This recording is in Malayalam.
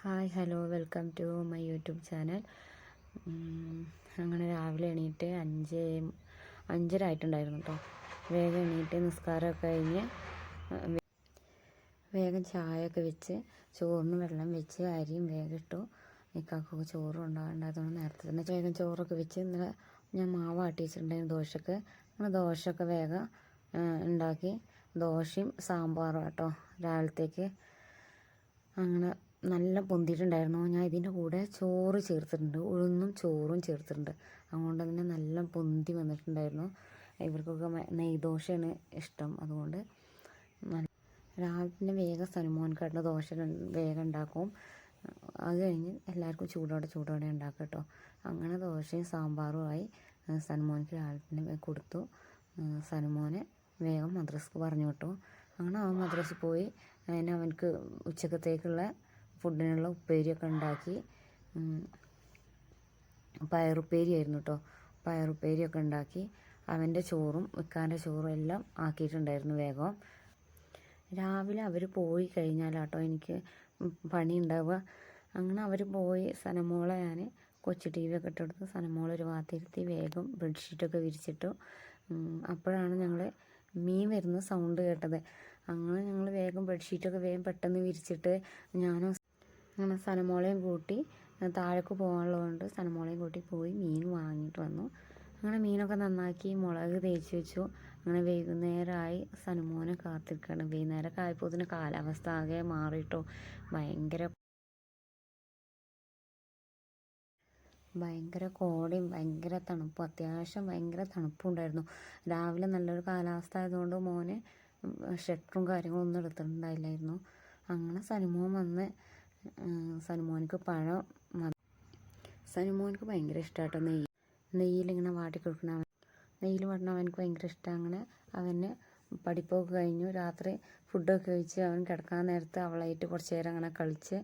Hi hello welcome to my YouTube channel. അങ്ങനെ രാവിലെ എണീറ്റ് 5:30 ആയിട്ടുണ്ടായിരുന്നു കേട്ടോ. വേഗം എണീറ്റ് നിസ്കാരമൊക്കെ കഴിഞ്ഞ് വേഗം ചായയൊക്കെ വെച്ച് ചോറിന് വെള്ളം വെച്ച് അരിയും വേഗം ഇട്ടു. ഇക്കാക്കൊക്കെ ചോറ് ഉണ്ടാകേണ്ടതുകൊണ്ട് നേരത്തെ തന്നെ വേഗം ചോറൊക്കെ വെച്ച് ഇന്നലെ ഞാൻ മാവ് ആട്ടി വെച്ചിട്ടുണ്ടായിരുന്നു ദോശക്ക്. അങ്ങനെ ദോശയൊക്കെ വേഗം ഉണ്ടാക്കി. ദോശയും സാമ്പാറും കേട്ടോ രാവിലത്തേക്ക്. അങ്ങനെ നല്ല പൊന്തിയിട്ടുണ്ടായിരുന്നു. ഞാൻ ഇതിൻ്റെ കൂടെ ചോറ് ചേർത്തിട്ടുണ്ട്, ഉഴുന്നും ചോറും ചേർത്തിട്ടുണ്ട്. അതുകൊണ്ട് തന്നെ നല്ല പൊന്തി വന്നിട്ടുണ്ടായിരുന്നു. ഇവർക്കൊക്കെ നെയ്ദോശയാണ് ഇഷ്ടം. അതുകൊണ്ട് രാവിലെ തന്നെ വേഗം സനുമോൻക്കായിട്ട് ദോശ വേഗം ഉണ്ടാക്കും. അത് കഴിഞ്ഞ് എല്ലാവർക്കും ചൂടോടെ ഉണ്ടാക്കും കേട്ടോ. അങ്ങനെ ദോശയും സാമ്പാറും ആയി. സനുമോൻക്ക് രാവിലെ തന്നെ കൊടുത്തു. സനുമോനെ വേഗം മദ്രസക്ക് പറഞ്ഞു വിട്ടു. അങ്ങനെ അവൻ മദ്രസയിൽ പോയി. അതിന് അവനക്ക് ഉച്ചക്കത്തേക്കുള്ള ഫുഡിനുള്ള ഉപ്പേരിയൊക്കെ ഉണ്ടാക്കി. പയറുപ്പേരി ആയിരുന്നു കേട്ടോ. പയറുപ്പേരിയൊക്കെ ഉണ്ടാക്കി അവൻ്റെ ചോറും ഇക്കാൻ്റെ ചോറും എല്ലാം ആക്കിയിട്ടുണ്ടായിരുന്നു വേഗം. രാവിലെ അവർ പോയി കഴിഞ്ഞാലാട്ടോ എനിക്ക് പണി ഉണ്ടാവുക. അങ്ങനെ അവർ പോയി സനമോളെ ഞാൻ കൊച്ചു ടി വി ഒക്കെ ഇട്ടെടുത്ത് സനമോളെ ഒരു ഭാഗത്തിരുത്തി വേഗം ബെഡ്ഷീറ്റൊക്കെ വിരിച്ചിട്ടു. അപ്പോഴാണ് ഞങ്ങൾ മീൻ വരുന്ന സൗണ്ട് കേട്ടത്. അങ്ങനെ ഞങ്ങൾ വേഗം ബെഡ്ഷീറ്റൊക്കെ വേഗം പെട്ടെന്ന് വിരിച്ചിട്ട് ഞാനും അങ്ങനെ സനമോളെയും കൂട്ടി താഴേക്ക് പോകാനുള്ളതുകൊണ്ട് സനമോളെയും കൂട്ടി പോയി മീൻ വാങ്ങിയിട്ട് വന്നു. അങ്ങനെ മീനൊക്കെ നന്നാക്കി മുളക് തേച്ച് വെച്ചു. അങ്ങനെ വൈകുന്നേരമായി സനുമോനെ കാത്തിരിക്കുകയാണ്. വൈകുന്നേരമൊക്കെ ആയപ്പോൾ ഇതിന് കാലാവസ്ഥ ആകെ മാറിയിട്ടോ. ഭയങ്കര കോടയും ഭയങ്കര തണുപ്പും, അത്യാവശ്യം ഭയങ്കര തണുപ്പും ഉണ്ടായിരുന്നു. രാവിലെ നല്ലൊരു കാലാവസ്ഥ ആയതുകൊണ്ട് മോന് ഷട്ടറും കാര്യങ്ങളും ഒന്നും എടുത്തിട്ടുണ്ടായില്ലായിരുന്നു. അങ്ങനെ സനുമോൻ വന്ന് സനുമോനക്ക് സനുമോനക്ക് ഭയങ്കര ഇഷ്ടമായിട്ടോ നെയ്യിലിങ്ങനെ വാട്ടി കൊടുക്കണം. നെയ്യിൽ വാട്ടണം അവനക്ക് ഭയങ്കര ഇഷ്ടമാണ്. അങ്ങനെ അവന് പഠിപ്പൊക്കെ കഴിഞ്ഞു. രാത്രി ഫുഡൊക്കെ കഴിച്ച് അവൻ കിടക്കാൻ നേരത്ത് അവളായിട്ട് കുറച്ച് നേരം അങ്ങനെ കളിച്ച്